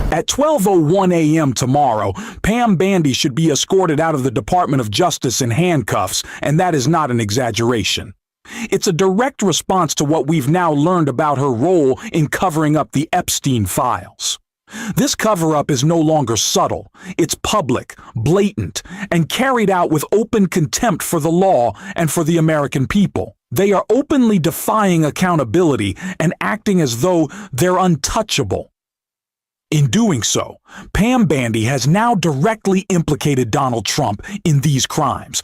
At 12:01 a.m. tomorrow, Pam Bondi should be escorted out of the Department of Justice in handcuffs, and that is not an exaggeration. It's a direct response to what we've now learned about her role in covering up the Epstein files. This cover-up is no longer subtle. It's public, blatant, and carried out with open contempt for the law and for the American people. They are openly defying accountability and acting as though they're untouchable. In doing so, Pam Bondi has now directly implicated Donald Trump in these crimes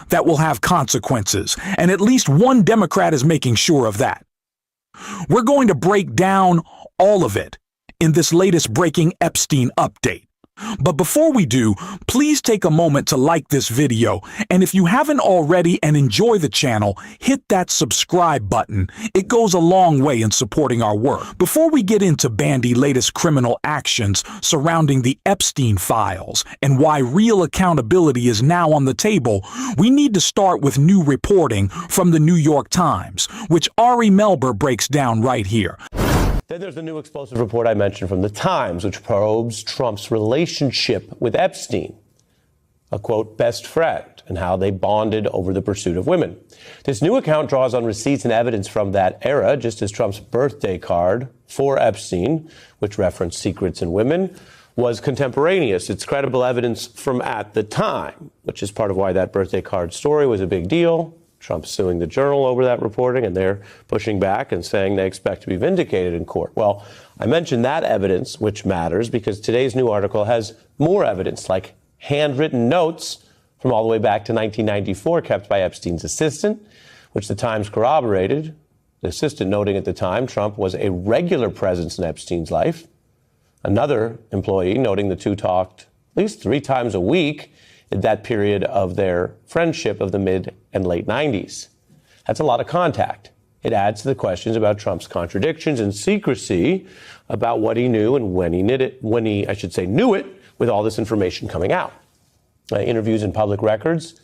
that will have consequences, and at least one Democrat is making sure of that. We're going to break down all of it in this latest Breaking Epstein update. But before we do, please take a moment to like this video, and if you haven't already and enjoy the channel, hit that subscribe button. It goes a long way in supporting our work. Before we get into Bondi's latest criminal actions surrounding the Epstein files and why real accountability is now on the table, we need to start with new reporting from the New York Times, which Ari Melber breaks down right here. Then there's the new explosive report I mentioned from the Times, which probes Trump's relationship with Epstein, a, quote, best friend, and how they bonded over the pursuit of women. This new account draws on receipts and evidence from that era, just as Trump's birthday card for Epstein, which referenced secrets and women, was contemporaneous. It's credible evidence from at the time, which is part of why that birthday card story was a big deal. Trump's suing the Journal over that reporting, and they're pushing back and saying they expect to be vindicated in court. Well, I mentioned that evidence, which matters, because today's new article has more evidence, like handwritten notes from all the way back to 1994 kept by Epstein's assistant, which the Times corroborated. The assistant noting at the time Trump was a regular presence in Epstein's life. Another employee noting the two talked at least 3 times a week in that period of their friendship of the mid and late 90s. That's a lot of contact. It adds to the questions about Trump's contradictions and secrecy about what he knew and when he knew it, with all this information coming out. Interviews and public records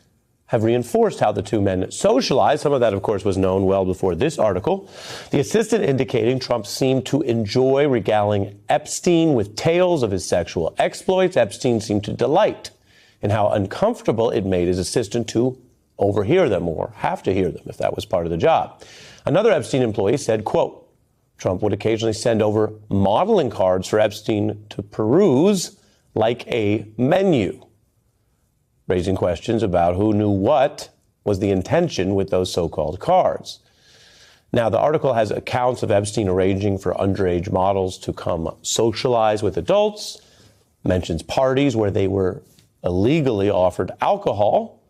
have reinforced how the two men socialized. Some of that, of course, was known well before this article. The assistant indicating Trump seemed to enjoy regaling Epstein with tales of his sexual exploits. Epstein seemed to delight in how uncomfortable it made his assistant to overhear them or have to hear them if that was part of the job. Another Epstein employee said, quote, Trump would occasionally send over modeling cards for Epstein to peruse like a menu, raising questions about who knew what was the intention with those so-called cards. Now, the article has accounts of Epstein arranging for underage models to come socialize with adults, mentions parties where they were illegally offered alcohol.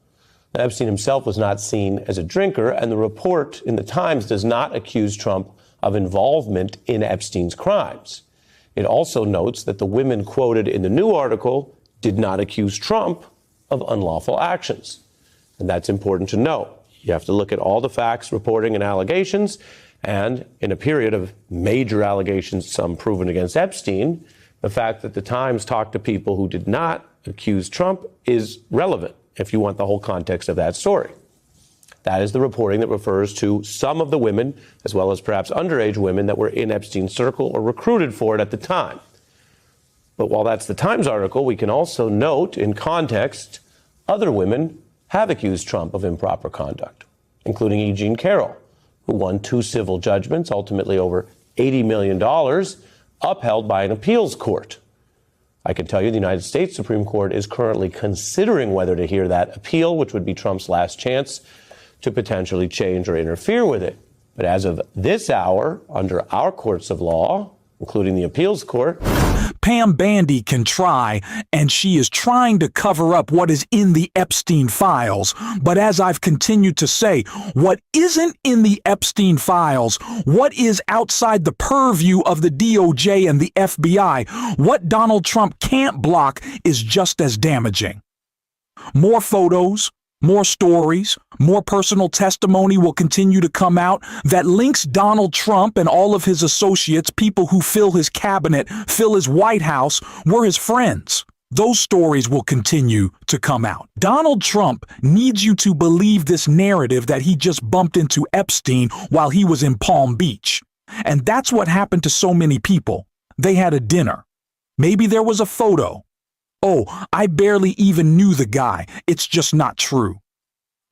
Epstein himself was not seen as a drinker, and the report in the Times does not accuse Trump of involvement in Epstein's crimes. It also notes that the women quoted in the new article did not accuse Trump of unlawful actions. And that's important to know. You have to look at all the facts, reporting, and allegations. And in a period of major allegations, some proven against Epstein, the fact that the Times talked to people who did not accuse Trump is relevant if you want the whole context of that story. That is the reporting that refers to some of the women, as well as perhaps underage women that were in Epstein's circle or recruited for it at the time. But while that's the Times article, we can also note in context other women have accused Trump of improper conduct, including E. Jean Carroll, who won 2 civil judgments, ultimately over $80 million, upheld by an appeals court. I can tell you the United States Supreme Court is currently considering whether to hear that appeal, which would be Trump's last chance to potentially change or interfere with it. But as of this hour, under our courts of law, including the appeals court, Pam Bondi can try, and she is trying to cover up what is in the Epstein files. But as I've continued to say, what isn't in the Epstein files, what is outside the purview of the DOJ and the FBI, what Donald Trump can't block is just as damaging. More photos, more stories, more personal testimony will continue to come out that links Donald Trump and all of his associates, people who fill his cabinet, fill his White House, were his friends. Those stories will continue to come out. Donald Trump needs you to believe this narrative that he just bumped into Epstein while he was in Palm Beach. And that's what happened to so many people. They had a dinner. Maybe there was a photo. Oh, I barely even knew the guy. It's just not true.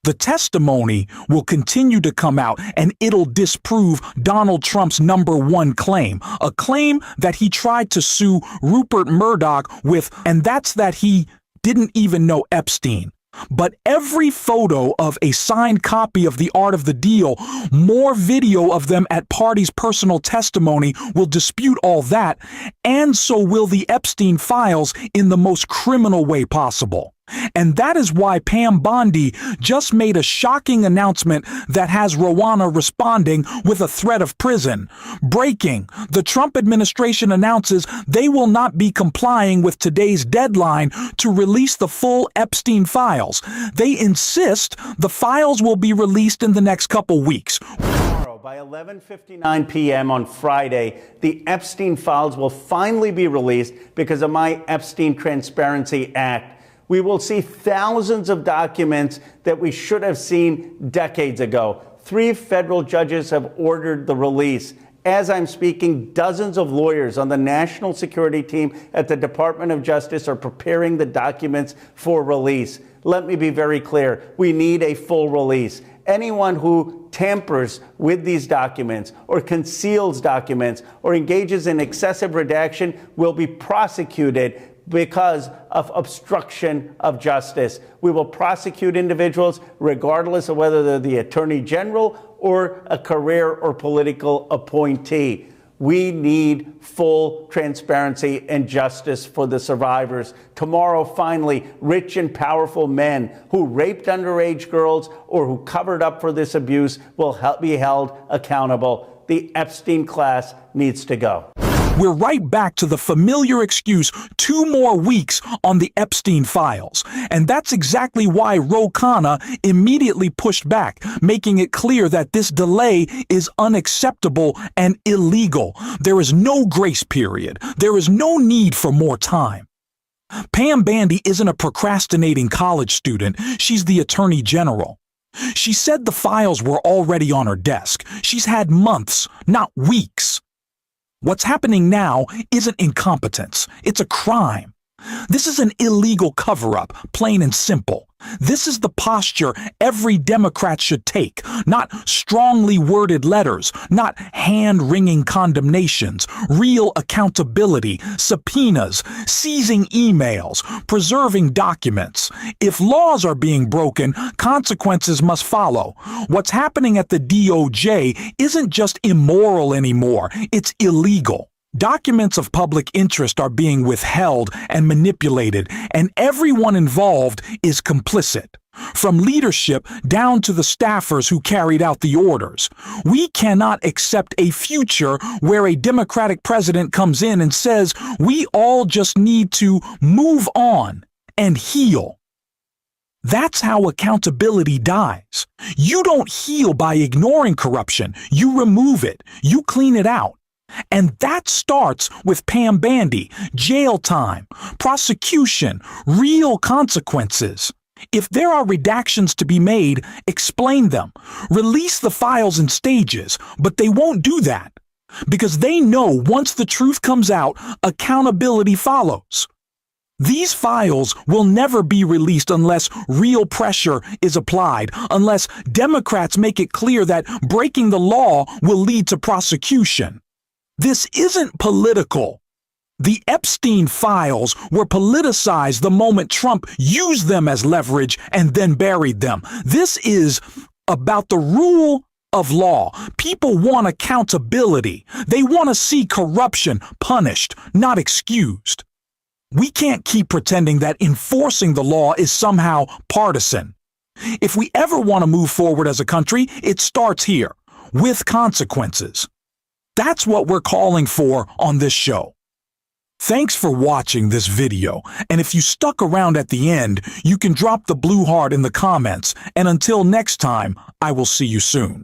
The testimony will continue to come out and it'll disprove Donald Trump's #1 claim, a claim that he tried to sue Rupert Murdoch with, and that's that he didn't even know Epstein. But every photo of a signed copy of The Art of the Deal, more video of them at parties' personal testimony will dispute all that, and so will the Epstein files in the most criminal way possible. And that is why Pam Bondi just made a shocking announcement that has Rwanda responding with a threat of prison. Breaking: the Trump administration announces they will not be complying with today's deadline to release the full Epstein files. They insist the files will be released in the next couple weeks. Tomorrow, by 11:59 p.m. on Friday, the Epstein files will finally be released because of my Epstein Transparency Act. We will see thousands of documents that we should have seen decades ago. 3 federal judges have ordered the release. As I'm speaking, dozens of lawyers on the national security team at the Department of Justice are preparing the documents for release. Let me be very clear. We need a full release. Anyone who tampers with these documents or conceals documents or engages in excessive redaction will be prosecuted because of obstruction of justice. We will prosecute individuals regardless of whether they're the Attorney General or a career or political appointee. We need full transparency and justice for the survivors. Tomorrow, finally, rich and powerful men who raped underage girls or who covered up for this abuse will be held accountable. The Epstein class needs to go. We're right back to the familiar excuse, 2 more weeks on the Epstein files. And that's exactly why Ro Khanna immediately pushed back, making it clear that this delay is unacceptable and illegal. There is no grace period. There is no need for more time. Pam Bondi isn't a procrastinating college student. She's the Attorney General. She said the files were already on her desk. She's had months, not weeks. What's happening now isn't incompetence, it's a crime. This is an illegal cover-up, plain and simple. This is the posture every Democrat should take, not strongly worded letters, not hand-wringing condemnations, real accountability, subpoenas, seizing emails, preserving documents. If laws are being broken, consequences must follow. What's happening at the DOJ isn't just immoral anymore, it's illegal. Documents of public interest are being withheld and manipulated, and everyone involved is complicit. From leadership down to the staffers who carried out the orders. We cannot accept a future where a Democratic president comes in and says we all just need to move on and heal. That's how accountability dies. You don't heal by ignoring corruption. You remove it. You clean it out. And that starts with Pam Bondi, jail time, prosecution, real consequences. If there are redactions to be made, explain them. Release the files in stages, but they won't do that. Because they know once the truth comes out, accountability follows. These files will never be released unless real pressure is applied, unless Democrats make it clear that breaking the law will lead to prosecution. This isn't political. The Epstein files were politicized the moment Trump used them as leverage and then buried them. This is about the rule of law. People want accountability. They want to see corruption punished, not excused. We can't keep pretending that enforcing the law is somehow partisan. If we ever want to move forward as a country, it starts here, with consequences. That's what we're calling for on this show. Thanks for watching this video, and if you stuck around at the end, you can drop the blue heart in the comments, and until next time, I will see you soon.